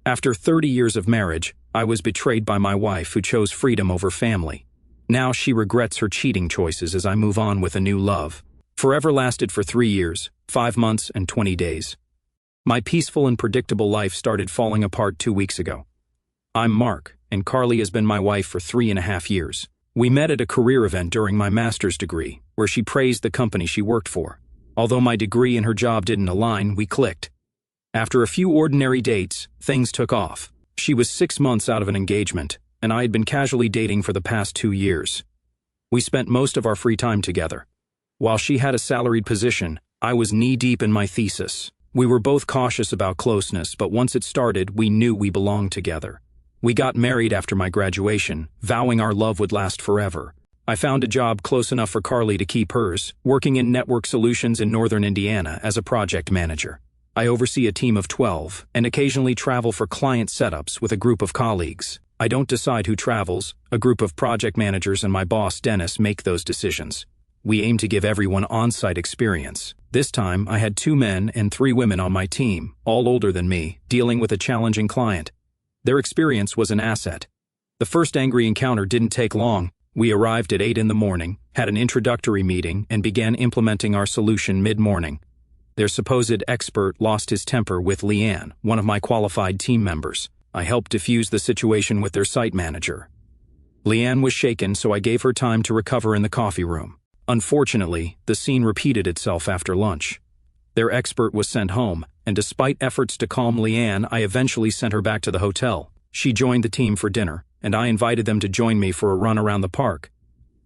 After 30 years of marriage, I was betrayed by my wife who chose freedom over family. Now she regrets her cheating choices as I move on with a new love. Forever lasted for 3 years, 5 months, and 20 days. My peaceful and predictable life started falling apart 2 weeks ago. I'm Mark, and Carly has been my wife for 3.5 years. We met at a career event during my master's degree, where she praised the company she worked for. Although my degree and her job didn't align, we clicked. After a few ordinary dates, things took off. She was 6 months out of an engagement, and I had been casually dating for the past 2 years. We spent most of our free time together. While she had a salaried position, I was knee-deep in my thesis. We were both cautious about closeness, but once it started, we knew we belonged together. We got married after my graduation, vowing our love would last forever. I found a job close enough for Carly to keep hers, working in network solutions in northern Indiana as a project manager. I oversee a team of 12 and occasionally travel for client setups with a group of colleagues. I don't decide who travels. A group of project managers and my boss, Dennis, make those decisions. We aim to give everyone on-site experience. This time, I had 2 men and 3 women on my team, all older than me, dealing with a challenging client. Their experience was an asset. The first angry encounter didn't take long. We arrived at 8 in the morning, had an introductory meeting, and began implementing our solution mid-morning. Their supposed expert lost his temper with Leanne, one of my qualified team members. I helped diffuse the situation with their site manager. Leanne was shaken, so I gave her time to recover in the coffee room. Unfortunately, the scene repeated itself after lunch. Their expert was sent home, and despite efforts to calm Leanne, I eventually sent her back to the hotel. She joined the team for dinner, and I invited them to join me for a run around the park.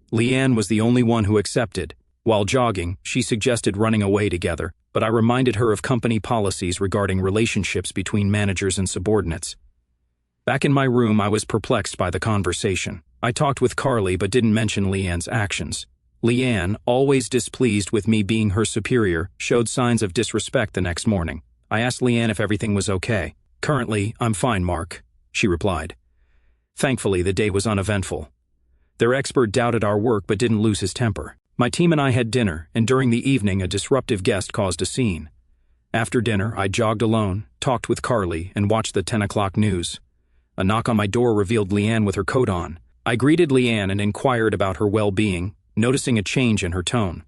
Leanne was the only one who accepted. While jogging, she suggested running away together, but I reminded her of company policies regarding relationships between managers and subordinates. Back in my room, I was perplexed by the conversation. I talked with Carly but didn't mention Leanne's actions. Leanne, always displeased with me being her superior, showed signs of disrespect the next morning. I asked Leanne if everything was okay. "Currently, I'm fine, Mark," she replied. Thankfully, the day was uneventful. Their expert doubted our work but didn't lose his temper. My team and I had dinner, and during the evening, a disruptive guest caused a scene. After dinner, I jogged alone, talked with Carly, and watched the 10 o'clock news. A knock on my door revealed Leanne with her coat on. I greeted Leanne and inquired about her well-being, noticing a change in her tone.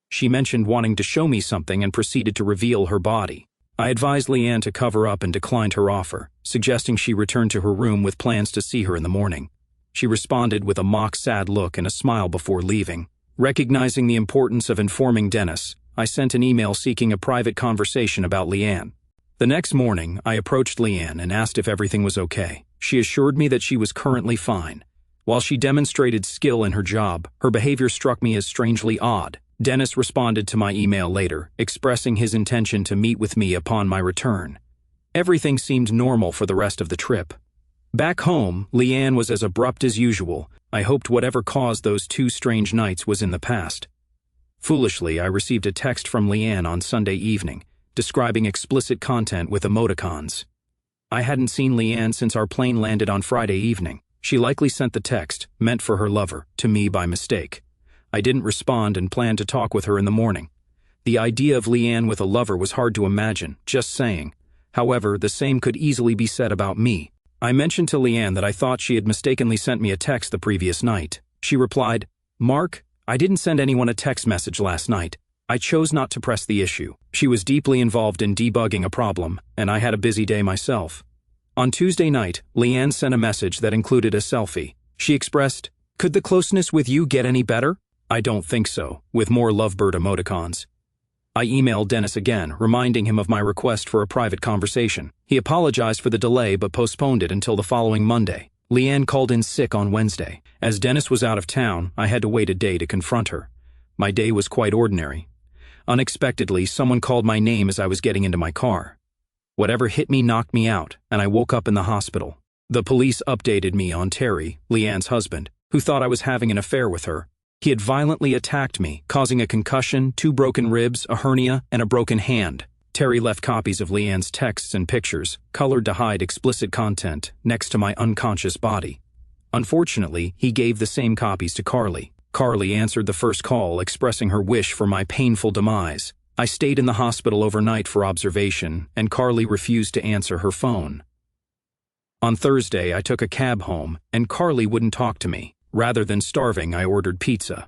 She mentioned wanting to show me something and proceeded to reveal her body. I advised Leanne to cover up and declined her offer, suggesting she return to her room with plans to see her in the morning. She responded with a mock-sad look and a smile before leaving. Recognizing the importance of informing Dennis, I sent an email seeking a private conversation about Leanne. The next morning, I approached Leanne and asked if everything was okay. She assured me that she was currently fine. While she demonstrated skill in her job, her behavior struck me as strangely odd. Dennis responded to my email later, expressing his intention to meet with me upon my return. Everything seemed normal for the rest of the trip. Back home, Leanne was as abrupt as usual. I hoped whatever caused those 2 strange nights was in the past. Foolishly, I received a text from Leanne on Sunday evening, describing explicit content with emoticons. I hadn't seen Leanne since our plane landed on Friday evening. She likely sent the text, meant for her lover, to me by mistake. I didn't respond and planned to talk with her in the morning. The idea of Leanne with a lover was hard to imagine, just saying. However, the same could easily be said about me. I mentioned to Leanne that I thought she had mistakenly sent me a text the previous night. She replied, "Mark, I didn't send anyone a text message last night. I chose not to press the issue." She was deeply involved in debugging a problem, and I had a busy day myself. On Tuesday night, Leanne sent a message that included a selfie. She expressed, "Could the closeness with you get any better?" "I don't think so," with more lovebird emoticons. I emailed Dennis again, reminding him of my request for a private conversation. He apologized for the delay but postponed it until the following Monday. Leanne called in sick on Wednesday. As Dennis was out of town, I had to wait a day to confront her. My day was quite ordinary. Unexpectedly, someone called my name as I was getting into my car. Whatever hit me knocked me out, and I woke up in the hospital. The police updated me on Terry, Leanne's husband, who thought I was having an affair with her. He had violently attacked me, causing a concussion, 2 broken ribs, a hernia, and a broken hand. Terry left copies of Leanne's texts and pictures, colored to hide explicit content, next to my unconscious body. Unfortunately, he gave the same copies to Carly. Carly answered the first call, expressing her wish for my painful demise. I stayed in the hospital overnight for observation, and Carly refused to answer her phone. On Thursday, I took a cab home, and Carly wouldn't talk to me. Rather than starving, I ordered pizza.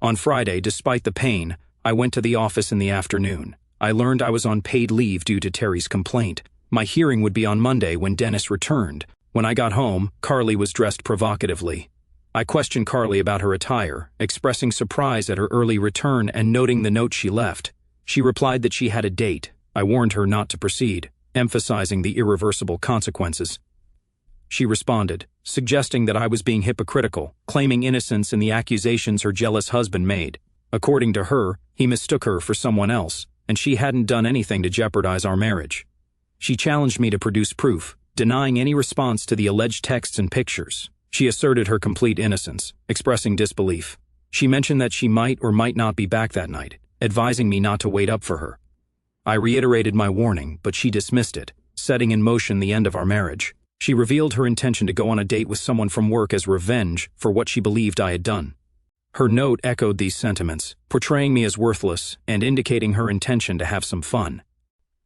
On Friday, despite the pain, I went to the office in the afternoon. I learned I was on paid leave due to Terry's complaint. My hearing would be on Monday when Dennis returned. When I got home, Carly was dressed provocatively. I questioned Carly about her attire, expressing surprise at her early return and noting the note she left. She replied that she had a date. I warned her not to proceed, emphasizing the irreversible consequences. She responded, suggesting that I was being hypocritical, claiming innocence in the accusations her jealous husband made. According to her, he mistook her for someone else, and she hadn't done anything to jeopardize our marriage. She challenged me to produce proof, denying any response to the alleged texts and pictures. She asserted her complete innocence, expressing disbelief. She mentioned that she might or might not be back that night, advising me not to wait up for her. I reiterated my warning, but she dismissed it, setting in motion the end of our marriage. She revealed her intention to go on a date with someone from work as revenge for what she believed I had done. Her note echoed these sentiments, portraying me as worthless and indicating her intention to have some fun.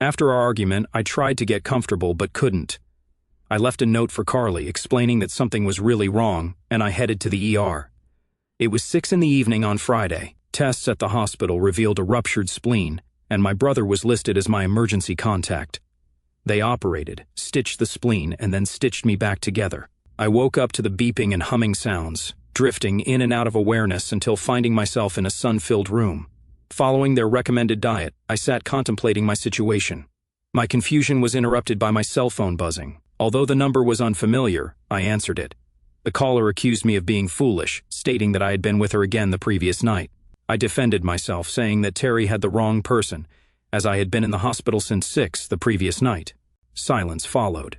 After our argument, I tried to get comfortable but couldn't. I left a note for Carly explaining that something was really wrong, and I headed to the ER. It was 6 p.m. on Friday. Tests at the hospital revealed a ruptured spleen, and my brother was listed as my emergency contact. They operated, stitched the spleen, and then stitched me back together. I woke up to the beeping and humming sounds, drifting in and out of awareness until finding myself in a sun-filled room. Following their recommended diet, I sat contemplating my situation. My confusion was interrupted by my cell phone buzzing. Although the number was unfamiliar, I answered it. The caller accused me of being foolish, stating that I had been with her again the previous night. I defended myself, saying that Terry had the wrong person, as I had been in the hospital since 6 the previous night. Silence followed.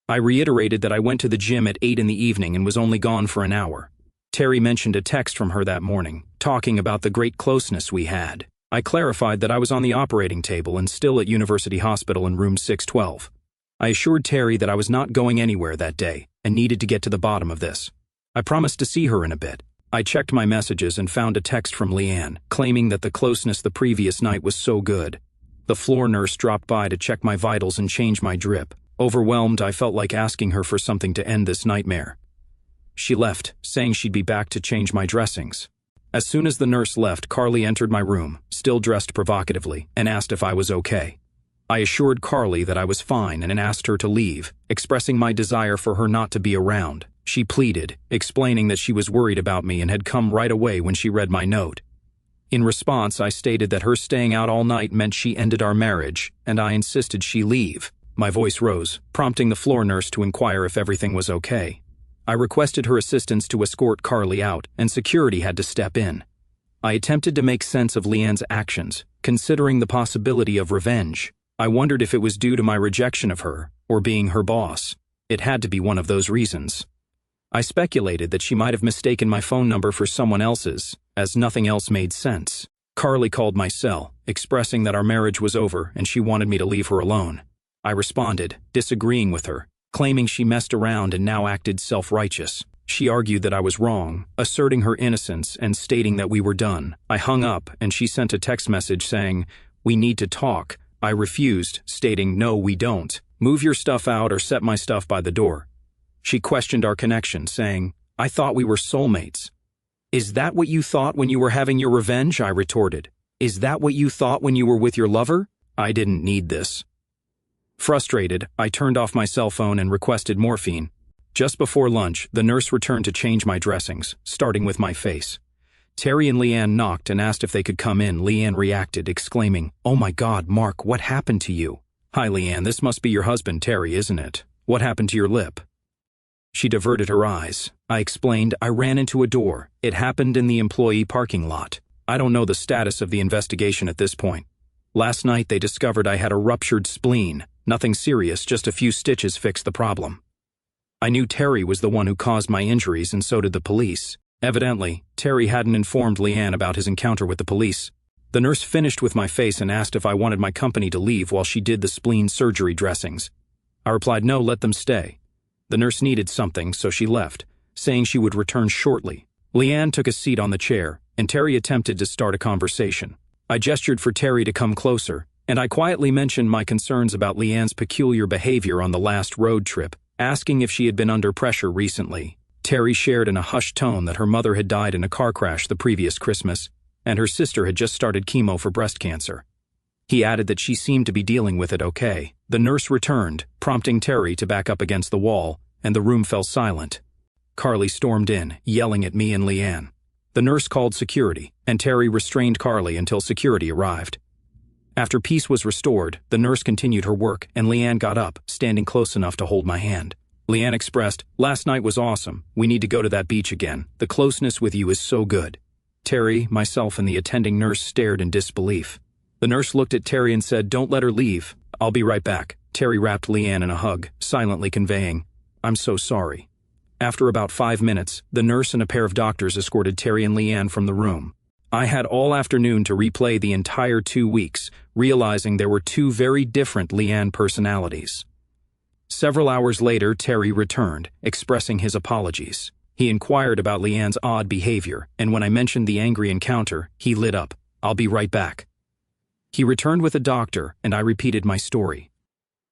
I reiterated that I went to the gym at 8 p.m. and was only gone for an hour. Terry mentioned a text from her that morning, talking about the great closeness we had. I clarified that I was on the operating table and still at University Hospital in room 612. I assured Terry that I was not going anywhere that day and needed to get to the bottom of this. I promised to see her in a bit. I checked my messages and found a text from Leanne, claiming that the closeness the previous night was so good. The floor nurse dropped by to check my vitals and change my drip. Overwhelmed, I felt like asking her for something to end this nightmare. She left, saying she'd be back to change my dressings. As soon as the nurse left, Carly entered my room, still dressed provocatively, and asked if I was okay. I assured Carly that I was fine and asked her to leave, expressing my desire for her not to be around. She pleaded, explaining that she was worried about me and had come right away when she read my note. In response, I stated that her staying out all night meant she ended our marriage, and I insisted she leave. My voice rose, prompting the floor nurse to inquire if everything was okay. I requested her assistance to escort Carly out, and security had to step in. I attempted to make sense of Leanne's actions, considering the possibility of revenge. I wondered if it was due to my rejection of her, or being her boss. It had to be one of those reasons. I speculated that she might have mistaken my phone number for someone else's, as nothing else made sense. Carly called my cell, expressing that our marriage was over and she wanted me to leave her alone. I responded, disagreeing with her, claiming she messed around and now acted self-righteous. She argued that I was wrong, asserting her innocence and stating that we were done. I hung up and she sent a text message saying, "We need to talk." I refused, stating, "No, we don't. Move your stuff out or set my stuff by the door." She questioned our connection, saying, "I thought we were soulmates." "Is that what you thought when you were having your revenge?" I retorted. "Is that what you thought when you were with your lover?" I didn't need this. Frustrated, I turned off my cell phone and requested morphine. Just before lunch, the nurse returned to change my dressings, starting with my face. Terry and Leanne knocked and asked if they could come in. Leanne reacted, exclaiming, "Oh my God, Mark, what happened to you?" "Hi, Leanne, this must be your husband, Terry, isn't it? What happened to your lip?" She diverted her eyes. I explained, "I ran into a door. It happened in the employee parking lot. I don't know the status of the investigation at this point. Last night they discovered I had a ruptured spleen. Nothing serious, just a few stitches fixed the problem. I knew Terry was the one who caused my injuries, and so did the police." Evidently, Terry hadn't informed Leanne about his encounter with the police. The nurse finished with my face and asked if I wanted my company to leave while she did the spleen surgery dressings. I replied, "No, let them stay." The nurse needed something, so she left, saying she would return shortly. Leanne took a seat on the chair, and Terry attempted to start a conversation. I gestured for Terry to come closer, and I quietly mentioned my concerns about Leanne's peculiar behavior on the last road trip, asking if she had been under pressure recently. Terry shared in a hushed tone that her mother had died in a car crash the previous Christmas, and her sister had just started chemo for breast cancer. He added that she seemed to be dealing with it okay. The nurse returned, prompting Terry to back up against the wall, and the room fell silent. Carly stormed in, yelling at me and Leanne. The nurse called security, and Terry restrained Carly until security arrived. After peace was restored, the nurse continued her work, and Leanne got up, standing close enough to hold my hand. Leanne expressed, "Last night was awesome. We need to go to that beach again. The closeness with you is so good." Terry, myself, and the attending nurse stared in disbelief. The nurse looked at Terry and said, "Don't let her leave. I'll be right back." Terry wrapped Leanne in a hug, silently conveying, "I'm so sorry." After about 5 minutes, the nurse and a pair of doctors escorted Terry and Leanne from the room. I had all afternoon to replay the entire 2 weeks, realizing there were two very different Leanne personalities. Several hours later, Terry returned, expressing his apologies. He inquired about Leanne's odd behavior, and when I mentioned the angry encounter, he lit up. "I'll be right back." He returned with a doctor, and I repeated my story.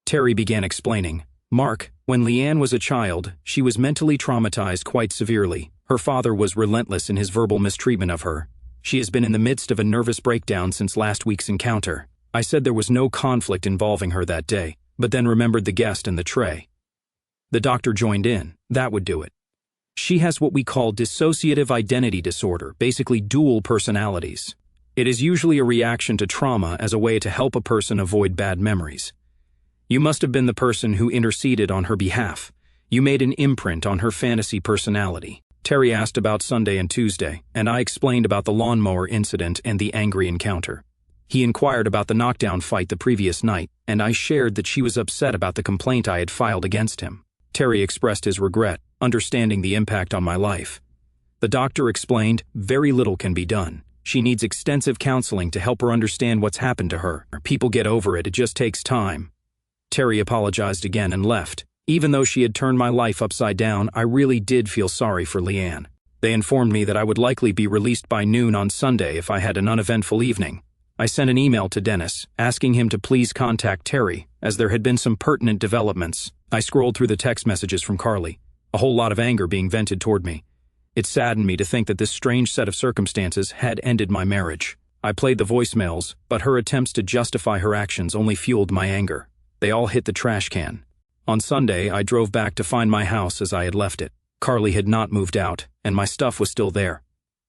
Terry began explaining, "Mark, when Leanne was a child, she was mentally traumatized quite severely. Her father was relentless in his verbal mistreatment of her. She has been in the midst of a nervous breakdown since last week's encounter." I said there was no conflict involving her that day, but then remembered the guest and the tray. The doctor joined in. "That would do it. She has what we call dissociative identity disorder, basically dual personalities. It is usually a reaction to trauma as a way to help a person avoid bad memories. You must have been the person who interceded on her behalf. You made an imprint on her fantasy personality." Terry asked about Sunday and Tuesday, and I explained about the lawnmower incident and the angry encounter. He inquired about the knockdown fight the previous night, and I shared that she was upset about the complaint I had filed against him. Terry expressed his regret, understanding the impact on my life. The doctor explained, "Very little can be done. She needs extensive counseling to help her understand what's happened to her. People get over it, it just takes time." Terry apologized again and left. Even though she had turned my life upside down, I really did feel sorry for Leanne. They informed me that I would likely be released by noon on Sunday if I had an uneventful evening. I sent an email to Dennis, asking him to please contact Terry, as there had been some pertinent developments. I scrolled through the text messages from Carly, a whole lot of anger being vented toward me. It saddened me to think that this strange set of circumstances had ended my marriage. I played the voicemails, but her attempts to justify her actions only fueled my anger. They all hit the trash can. On Sunday, I drove back to find my house as I had left it. Carly had not moved out, and my stuff was still there.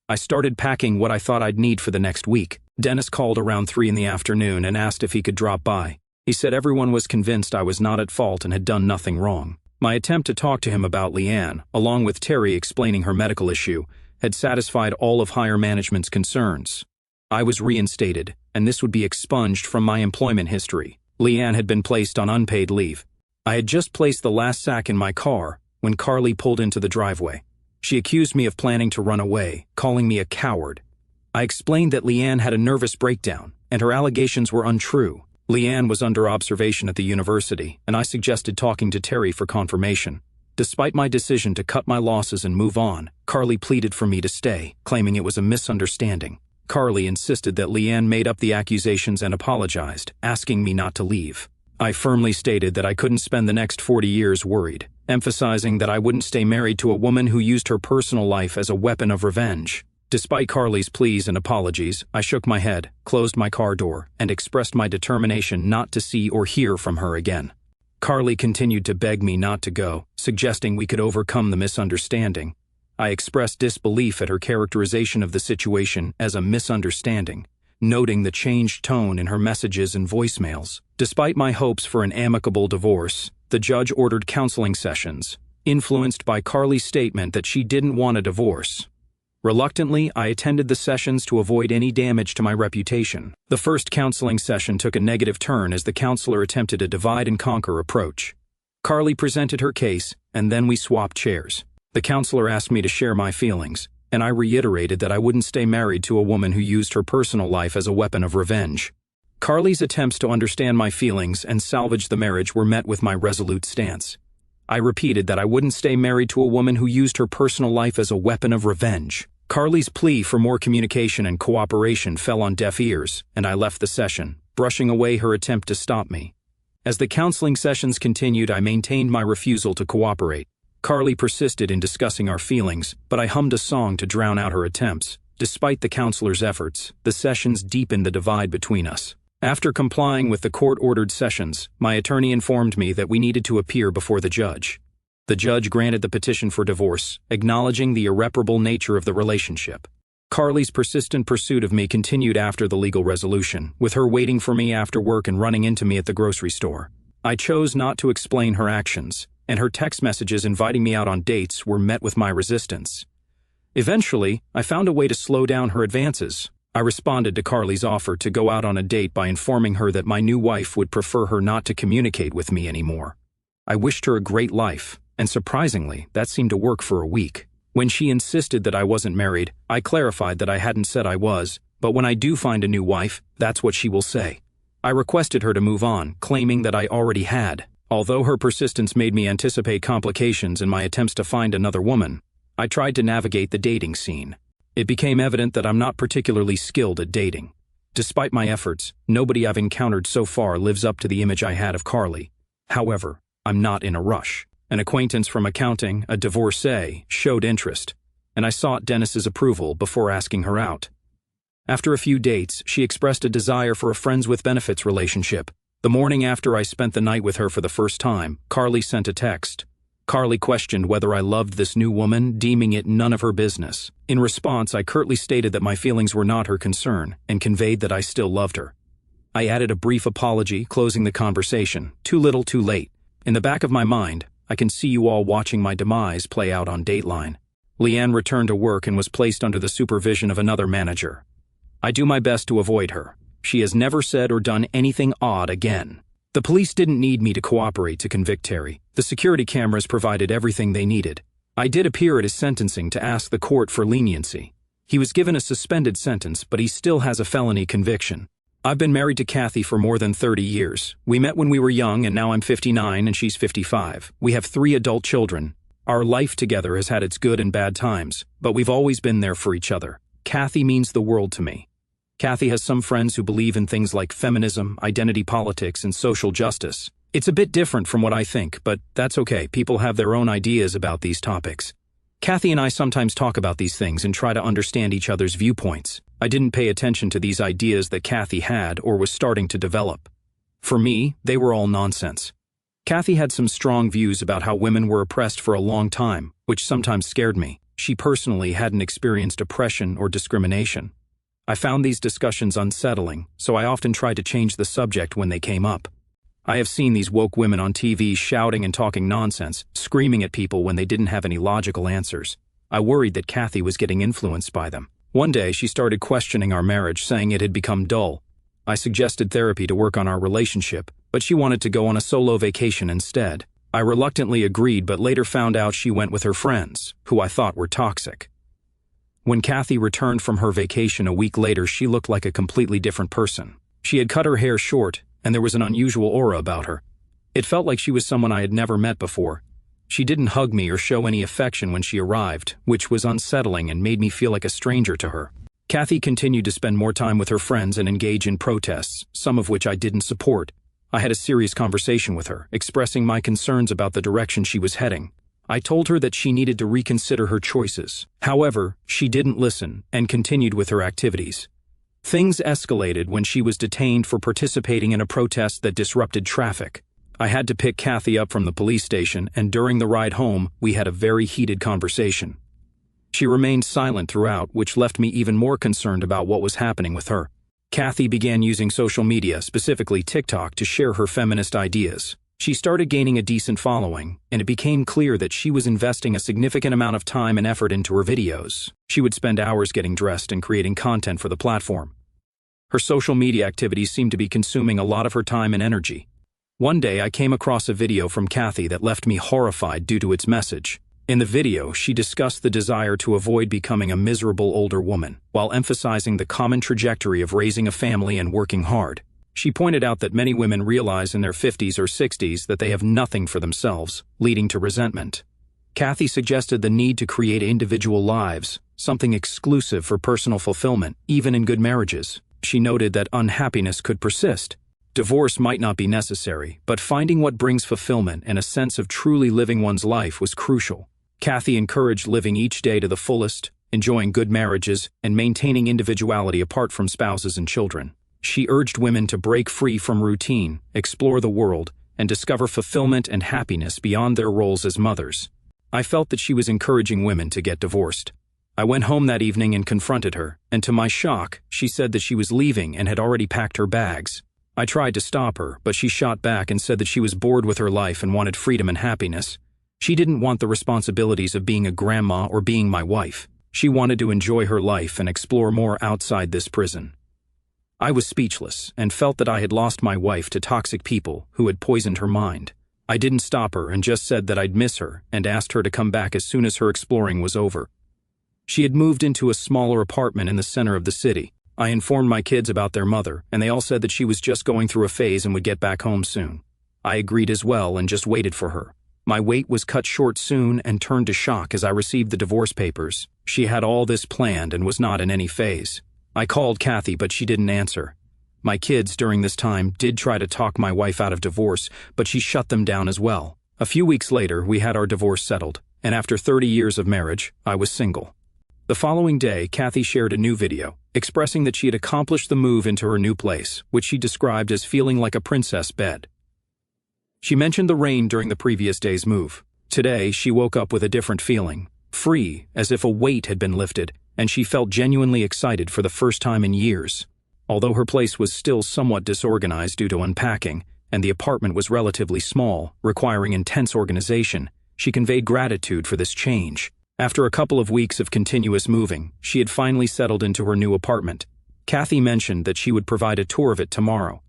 I started packing what I thought I'd need for the next week. Dennis called around 3 in the afternoon and asked if he could drop by. He said everyone was convinced I was not at fault and had done nothing wrong. My attempt to talk to him about Leanne, along with Terry explaining her medical issue, had satisfied all of higher management's concerns. I was reinstated, and this would be expunged from my employment history. Leanne had been placed on unpaid leave. I had just placed the last sack in my car when Carly pulled into the driveway. She accused me of planning to run away, calling me a coward. I explained that Leanne had a nervous breakdown, and her allegations were untrue. Leanne was under observation at the university, and I suggested talking to Terry for confirmation. Despite my decision to cut my losses and move on, Carly pleaded for me to stay, claiming it was a misunderstanding. Carly insisted that Leanne made up the accusations and apologized, asking me not to leave. I firmly stated that I couldn't spend the next 40 years worried, emphasizing that I wouldn't stay married to a woman who used her personal life as a weapon of revenge. Despite Carly's pleas and apologies, I shook my head, closed my car door, and expressed my determination not to see or hear from her again. Carly continued to beg me not to go, suggesting we could overcome the misunderstanding. I expressed disbelief at her characterization of the situation as a misunderstanding, noting the changed tone in her messages and voicemails. Despite my hopes for an amicable divorce, the judge ordered counseling sessions, influenced by Carly's statement that she didn't want a divorce. Reluctantly, I attended the sessions to avoid any damage to my reputation. The first counseling session took a negative turn as the counselor attempted a divide-and-conquer approach. Carly presented her case, and then we swapped chairs. The counselor asked me to share my feelings, and I reiterated that I wouldn't stay married to a woman who used her personal life as a weapon of revenge. Carly's attempts to understand my feelings and salvage the marriage were met with my resolute stance. I repeated that I wouldn't stay married to a woman who used her personal life as a weapon of revenge. Carly's plea for more communication and cooperation fell on deaf ears, and I left the session, brushing away her attempt to stop me. As the counseling sessions continued, I maintained my refusal to cooperate. Carly persisted in discussing our feelings, but I hummed a song to drown out her attempts. Despite the counselor's efforts, the sessions deepened the divide between us. After complying with the court-ordered sessions, my attorney informed me that we needed to appear before the judge. The judge granted the petition for divorce, acknowledging the irreparable nature of the relationship. Carly's persistent pursuit of me continued after the legal resolution, with her waiting for me after work and running into me at the grocery store. I chose not to explain her actions, and her text messages inviting me out on dates were met with my resistance. Eventually, I found a way to slow down her advances. I responded to Carly's offer to go out on a date by informing her that my new wife would prefer her not to communicate with me anymore. I wished her a great life, and surprisingly, that seemed to work for a week. When she insisted that I wasn't married, I clarified that I hadn't said I was, but when I do find a new wife, that's what she will say. I requested her to move on, claiming that I already had. Although her persistence made me anticipate complications in my attempts to find another woman, I tried to navigate the dating scene. It became evident that I'm not particularly skilled at dating. Despite my efforts, nobody I've encountered so far lives up to the image I had of Carly. However, I'm not in a rush. An acquaintance from accounting, a divorcee, showed interest, and I sought Dennis's approval before asking her out. After a few dates, she expressed a desire for a friends with benefits relationship. The morning after I spent the night with her for the first time, Carly sent a text. Carly questioned whether I loved this new woman, deeming it none of her business. In response, I curtly stated that my feelings were not her concern, and conveyed that I still loved her. I added a brief apology, closing the conversation. Too little, too late. In the back of my mind, I can see you all watching my demise play out on Dateline. Leanne returned to work and was placed under the supervision of another manager. I do my best to avoid her. She has never said or done anything odd again. The police didn't need me to cooperate to convict Terry. The security cameras provided everything they needed. I did appear at his sentencing to ask the court for leniency. He was given a suspended sentence, but he still has a felony conviction. I've been married to Kathy for more than 30 years. We met when we were young, and now I'm 59 and she's 55. We have 3 adult children. Our life together has had its good and bad times, but we've always been there for each other. Kathy means the world to me. Kathy has some friends who believe in things like feminism, identity politics, and social justice. It's a bit different from what I think, but that's okay. People have their own ideas about these topics. Kathy and I sometimes talk about these things and try to understand each other's viewpoints. I didn't pay attention to these ideas that Kathy had or was starting to develop. For me, they were all nonsense. Kathy had some strong views about how women were oppressed for a long time, which sometimes scared me. She personally hadn't experienced oppression or discrimination. I found these discussions unsettling, so I often tried to change the subject when they came up. I have seen these woke women on TV shouting and talking nonsense, screaming at people when they didn't have any logical answers. I worried that Kathy was getting influenced by them. One day, she started questioning our marriage, saying it had become dull. I suggested therapy to work on our relationship, but she wanted to go on a solo vacation instead. I reluctantly agreed, but later found out she went with her friends, who I thought were toxic. When Kathy returned from her vacation a week later, she looked like a completely different person. She had cut her hair short, and there was an unusual aura about her. It felt like she was someone I had never met before. She didn't hug me or show any affection when she arrived, which was unsettling and made me feel like a stranger to her. Kathy continued to spend more time with her friends and engage in protests, some of which I didn't support. I had a serious conversation with her, expressing my concerns about the direction she was heading. I told her that she needed to reconsider her choices. However, she didn't listen and continued with her activities. Things escalated when she was detained for participating in a protest that disrupted traffic. I had to pick Kathy up from the police station, and during the ride home, we had a very heated conversation. She remained silent throughout, which left me even more concerned about what was happening with her. Kathy began using social media, specifically TikTok, to share her feminist ideas. She started gaining a decent following, and it became clear that she was investing a significant amount of time and effort into her videos. She would spend hours getting dressed and creating content for the platform. Her social media activities seemed to be consuming a lot of her time and energy. One day, I came across a video from Kathy that left me horrified due to its message. In the video, she discussed the desire to avoid becoming a miserable older woman, while emphasizing the common trajectory of raising a family and working hard. She pointed out that many women realize in their 50s or 60s that they have nothing for themselves, leading to resentment. Kathy suggested the need to create individual lives, something exclusive for personal fulfillment, even in good marriages. She noted that unhappiness could persist. Divorce might not be necessary, but finding what brings fulfillment and a sense of truly living one's life was crucial. Kathy encouraged living each day to the fullest, enjoying good marriages, and maintaining individuality apart from spouses and children. She urged women to break free from routine, explore the world, and discover fulfillment and happiness beyond their roles as mothers. I felt that she was encouraging women to get divorced. I went home that evening and confronted her, and to my shock, she said that she was leaving and had already packed her bags. I tried to stop her, but she shot back and said that she was bored with her life and wanted freedom and happiness. She didn't want the responsibilities of being a grandma or being my wife. She wanted to enjoy her life and explore more outside this prison. I was speechless and felt that I had lost my wife to toxic people who had poisoned her mind. I didn't stop her and just said that I'd miss her and asked her to come back as soon as her exploring was over. She had moved into a smaller apartment in the center of the city. I informed my kids about their mother, and they all said that she was just going through a phase and would get back home soon. I agreed as well and just waited for her. My wait was cut short soon and turned to shock as I received the divorce papers. She had all this planned and was not in any phase. I called Kathy, but she didn't answer. My kids during this time did try to talk my wife out of divorce, but she shut them down as well. A few weeks later, we had our divorce settled, and after 30 years of marriage, I was single. The following day, Kathy shared a new video, expressing that she had accomplished the move into her new place, which she described as feeling like a princess bed. She mentioned the rain during the previous day's move. Today, she woke up with a different feeling, free, as if a weight had been lifted, and she felt genuinely excited for the first time in years. Although her place was still somewhat disorganized due to unpacking, and the apartment was relatively small, requiring intense organization, she conveyed gratitude for this change. After a couple of weeks of continuous moving, she had finally settled into her new apartment. Kathy mentioned that she would provide a tour of it tomorrow.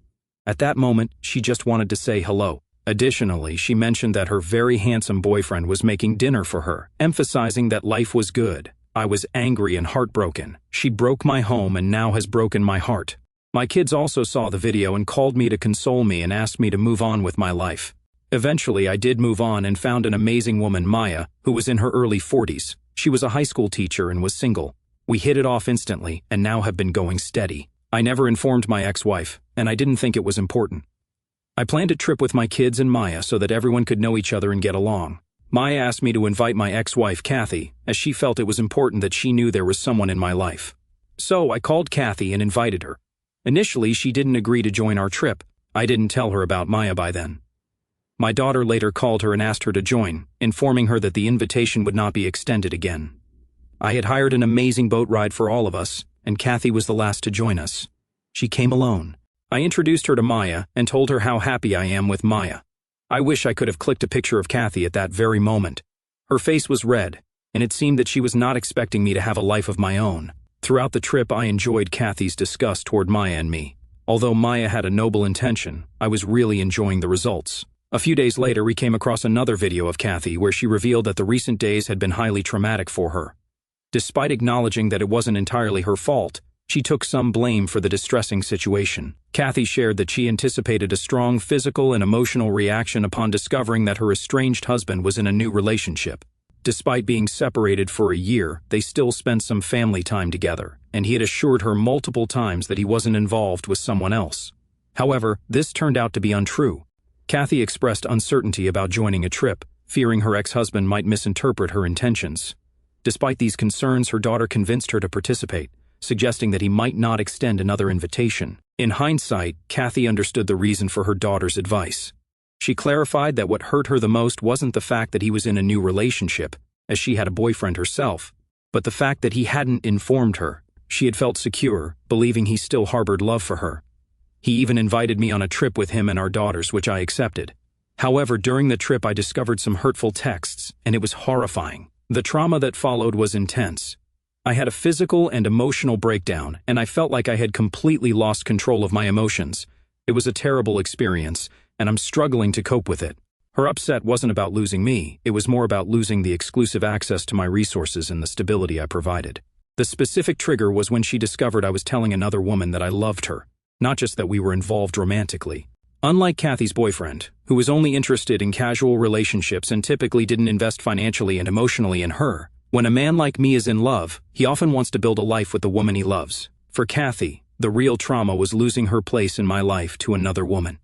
At that moment, she just wanted to say hello. Additionally, she mentioned that her very handsome boyfriend was making dinner for her, emphasizing that life was good. I was angry and heartbroken. She broke my home and now has broken my heart. My kids also saw the video and called me to console me and asked me to move on with my life. Eventually, I did move on and found an amazing woman, Maya, who was in her early 40s. She was a high school teacher and was single. We hit it off instantly and now have been going steady. I never informed my ex-wife, and I didn't think it was important. I planned a trip with my kids and Maya so that everyone could know each other and get along. Maya asked me to invite my ex-wife, Kathy, as she felt it was important that she knew there was someone in my life. So I called Kathy and invited her. Initially, she didn't agree to join our trip. I didn't tell her about Maya by then. My daughter later called her and asked her to join, informing her that the invitation would not be extended again. I had hired an amazing boat ride for all of us, and Kathy was the last to join us. She came alone. I introduced her to Maya and told her how happy I am with Maya. I wish I could have clicked a picture of Kathy at that very moment. Her face was red, and it seemed that she was not expecting me to have a life of my own. Throughout the trip, I enjoyed Kathy's disgust toward Maya and me. Although Maya had a noble intention, I was really enjoying the results. A few days later, we came across another video of Kathy where she revealed that the recent days had been highly traumatic for her. Despite acknowledging that it wasn't entirely her fault, she took some blame for the distressing situation. Kathy shared that she anticipated a strong physical and emotional reaction upon discovering that her estranged husband was in a new relationship. Despite being separated for a year, they still spent some family time together, and he had assured her multiple times that he wasn't involved with someone else. However, this turned out to be untrue. Kathy expressed uncertainty about joining a trip, fearing her ex-husband might misinterpret her intentions. Despite these concerns, her daughter convinced her to participate, suggesting that he might not extend another invitation. In hindsight, Kathy understood the reason for her daughter's advice. She clarified that what hurt her the most wasn't the fact that he was in a new relationship, as she had a boyfriend herself, but the fact that he hadn't informed her. She had felt secure, believing he still harbored love for her. He even invited me on a trip with him and our daughters, which I accepted. However, during the trip I discovered some hurtful texts, and it was horrifying. The trauma that followed was intense. I had a physical and emotional breakdown, and I felt like I had completely lost control of my emotions. It was a terrible experience, and I'm struggling to cope with it. Her upset wasn't about losing me, it was more about losing the exclusive access to my resources and the stability I provided. The specific trigger was when she discovered I was telling another woman that I loved her. Not just that we were involved romantically. Unlike Kathy's boyfriend, who was only interested in casual relationships and typically didn't invest financially and emotionally in her, when a man like me is in love, he often wants to build a life with the woman he loves. For Kathy, The real trauma was losing her place in my life to another woman.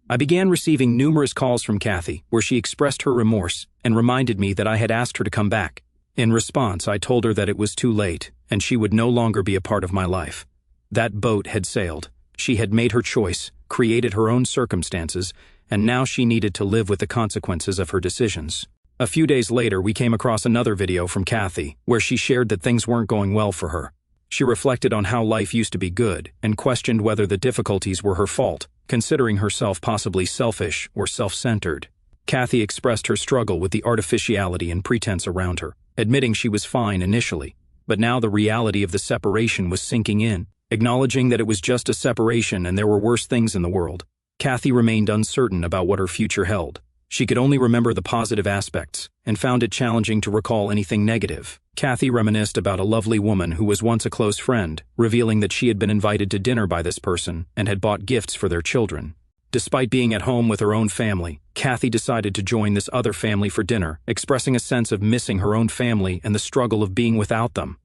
I began receiving numerous calls from Kathy where she expressed her remorse and reminded me that I had asked her to come back. In response, I told her that it was too late and she would no longer be a part of my life. That boat had sailed. She had made her choice, created her own circumstances, and now she needed to live with the consequences of her decisions. A few days later, we came across another video from Kathy where she shared that things weren't going well for her. She reflected on how life used to be good and questioned whether the difficulties were her fault, considering herself possibly selfish or self-centered. Kathy expressed her struggle with the artificiality and pretense around her, admitting she was fine initially, but now the reality of the separation was sinking in. Acknowledging that it was just a separation and there were worse things in the world, Kathy remained uncertain about what her future held. She could only remember the positive aspects and found it challenging to recall anything negative. Kathy reminisced about a lovely woman who was once a close friend, revealing that she had been invited to dinner by this person and had bought gifts for their children. Despite being at home with her own family, Kathy decided to join this other family for dinner, expressing a sense of missing her own family and the struggle of being without them.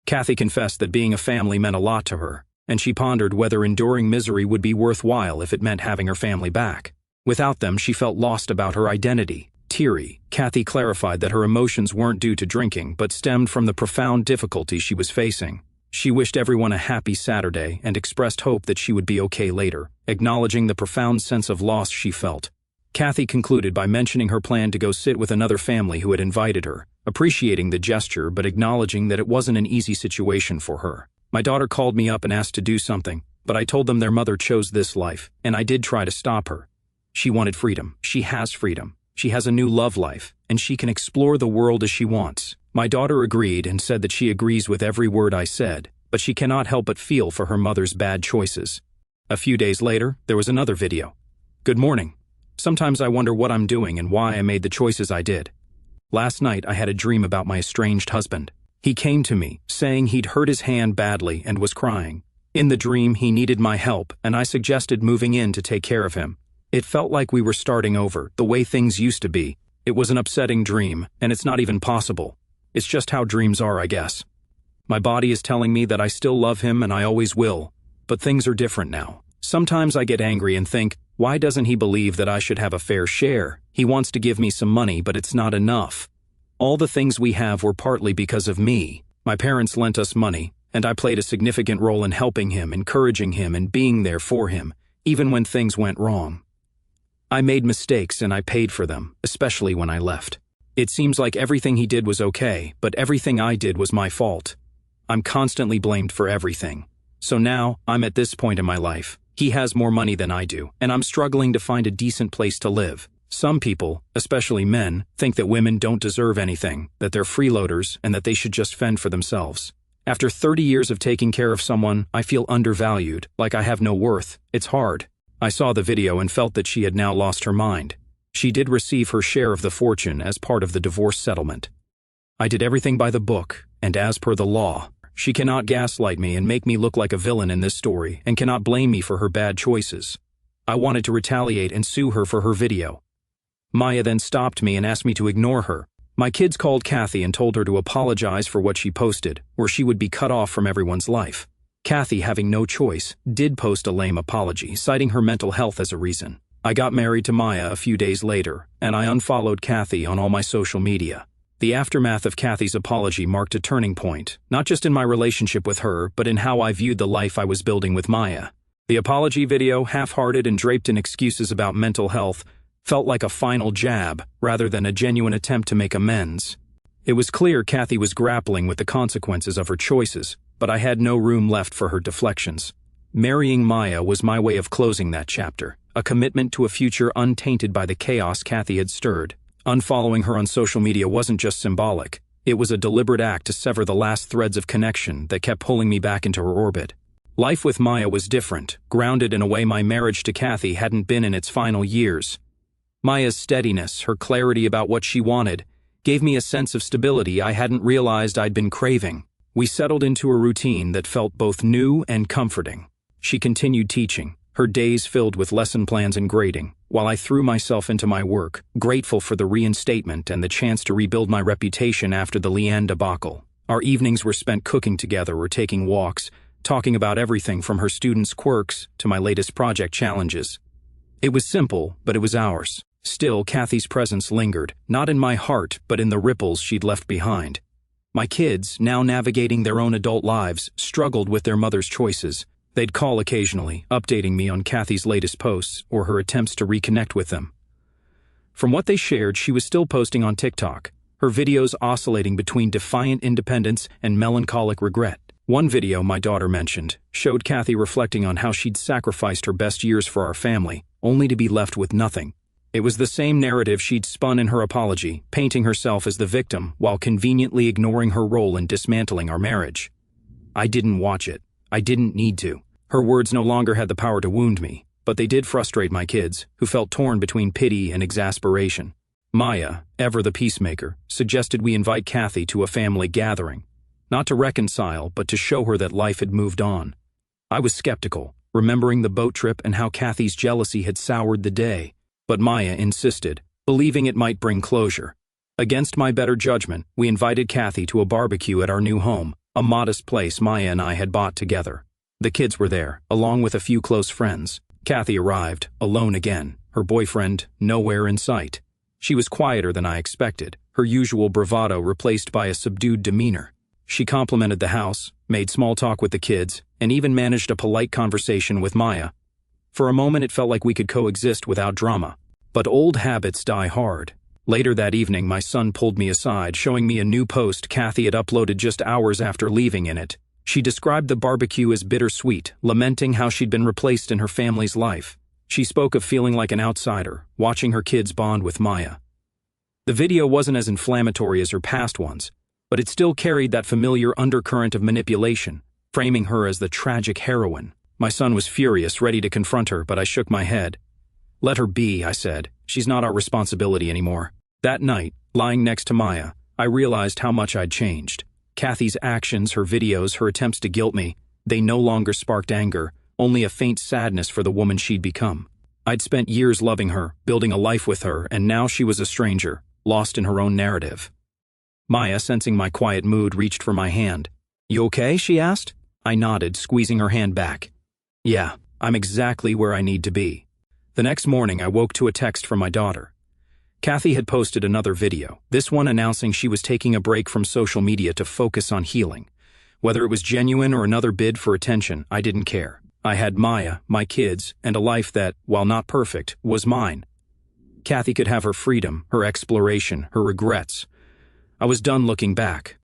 Kathy confessed that being a family meant a lot to her, and she pondered whether enduring misery would be worthwhile if it meant having her family back. Without them, she felt lost about her identity. Teary, Kathy clarified that her emotions weren't due to drinking, but stemmed from the profound difficulties she was facing. She wished everyone a happy Saturday and expressed hope that she would be okay later, acknowledging the profound sense of loss she felt. Kathy concluded by mentioning her plan to go sit with another family who had invited her, appreciating the gesture but acknowledging that it wasn't an easy situation for her. My daughter called me up and asked to do something, but I told them their mother chose this life, and I did try to stop her. She wanted freedom. She has freedom. She has a new love life, and she can explore the world as she wants. My daughter agreed and said that she agrees with every word I said, but she cannot help but feel for her mother's bad choices. A few days later, there was another video. Good morning. Sometimes I wonder what I'm doing and why I made the choices I did. Last night, I had a dream about my estranged husband. He came to me, saying he'd hurt his hand badly and was crying. In the dream, he needed my help, and I suggested moving in to take care of him. It felt like we were starting over, the way things used to be. It was an upsetting dream, and it's not even possible. It's just how dreams are, I guess. My body is telling me that I still love him and I always will, but things are different now. Sometimes I get angry and think, why doesn't he believe that I should have a fair share? He wants to give me some money, but it's not enough. All the things we have were partly because of me. My parents lent us money, and I played a significant role in helping him, encouraging him, and being there for him, even when things went wrong. I made mistakes and I paid for them, especially when I left. It seems like everything he did was okay, but everything I did was my fault. I'm constantly blamed for everything. So now, I'm at this point in my life. He has more money than I do, and I'm struggling to find a decent place to live. Some people, especially men, think that women don't deserve anything, that they're freeloaders, and that they should just fend for themselves. After 30 years of taking care of someone, I feel undervalued, like I have no worth. It's hard. I saw the video and felt that she had now lost her mind. She did receive her share of the fortune as part of the divorce settlement. I did everything by the book, and as per the law. She cannot gaslight me and make me look like a villain in this story, and cannot blame me for her bad choices. I wanted to retaliate and sue her for her video. Maya then stopped me and asked me to ignore her. My kids called Kathy and told her to apologize for what she posted, or she would be cut off from everyone's life. Kathy, having no choice, did post a lame apology, citing her mental health as a reason. I got married to Maya a few days later, and I unfollowed Kathy on all my social media. The aftermath of Kathy's apology marked a turning point, not just in my relationship with her, but in how I viewed the life I was building with Maya. The apology video, half-hearted and draped in excuses about mental health, felt like a final jab, rather than a genuine attempt to make amends. It was clear Kathy was grappling with the consequences of her choices, but I had no room left for her deflections. Marrying Maya was my way of closing that chapter, a commitment to a future untainted by the chaos Kathy had stirred. Unfollowing her on social media wasn't just symbolic. It was a deliberate act to sever the last threads of connection that kept pulling me back into her orbit. Life with Maya was different, grounded in a way my marriage to Kathy hadn't been in its final years. Maya's steadiness, her clarity about what she wanted, gave me a sense of stability I hadn't realized I'd been craving. We settled into a routine that felt both new and comforting. She continued teaching, her days filled with lesson plans and grading, while I threw myself into my work, grateful for the reinstatement and the chance to rebuild my reputation after the Leanne debacle. Our evenings were spent cooking together or taking walks, talking about everything from her students' quirks to my latest project challenges. It was simple, but it was ours. Still, Kathy's presence lingered, not in my heart, but in the ripples she'd left behind. My kids, now navigating their own adult lives, struggled with their mother's choices. They'd call occasionally, updating me on Kathy's latest posts or her attempts to reconnect with them. From what they shared, she was still posting on TikTok, her videos oscillating between defiant independence and melancholic regret. One video my daughter mentioned showed Kathy reflecting on how she'd sacrificed her best years for our family, only to be left with nothing. It was the same narrative she'd spun in her apology, painting herself as the victim while conveniently ignoring her role in dismantling our marriage. I didn't watch it. I didn't need to. Her words no longer had the power to wound me, but they did frustrate my kids, who felt torn between pity and exasperation. Maya, ever the peacemaker, suggested we invite Kathy to a family gathering, not to reconcile, but to show her that life had moved on. I was skeptical, remembering the boat trip and how Kathy's jealousy had soured the day, but Maya insisted, believing it might bring closure. Against my better judgment, we invited Kathy to a barbecue at our new home, a modest place Maya and I had bought together. The kids were there, along with a few close friends. Kathy arrived, alone again, her boyfriend nowhere in sight. She was quieter than I expected, her usual bravado replaced by a subdued demeanor. She complimented the house, made small talk with the kids, and even managed a polite conversation with Maya. For a moment it felt like we could coexist without drama. But old habits die hard. Later that evening my son pulled me aside, showing me a new post Kathy had uploaded just hours after leaving. In it, she described the barbecue as bittersweet, lamenting how she'd been replaced in her family's life. She spoke of feeling like an outsider, watching her kids bond with Maya. The video wasn't as inflammatory as her past ones, but it still carried that familiar undercurrent of manipulation, framing her as the tragic heroine. My son was furious, ready to confront her, but I shook my head. "Let her be," I said. "She's not our responsibility anymore." That night, lying next to Maya, I realized how much I'd changed. Kathy's actions, her videos, her attempts to guilt me, they no longer sparked anger, only a faint sadness for the woman she'd become. I'd spent years loving her, building a life with her, and now she was a stranger, lost in her own narrative. Maya, sensing my quiet mood, reached for my hand. "You okay?" she asked. I nodded, squeezing her hand back. "Yeah, I'm exactly where I need to be." The next morning, I woke to a text from my daughter. Kathy had posted another video, this one announcing she was taking a break from social media to focus on healing. Whether it was genuine or another bid for attention, I didn't care. I had Maya, my kids, and a life that, while not perfect, was mine. Kathy could have her freedom, her exploration, her regrets. I was done looking back.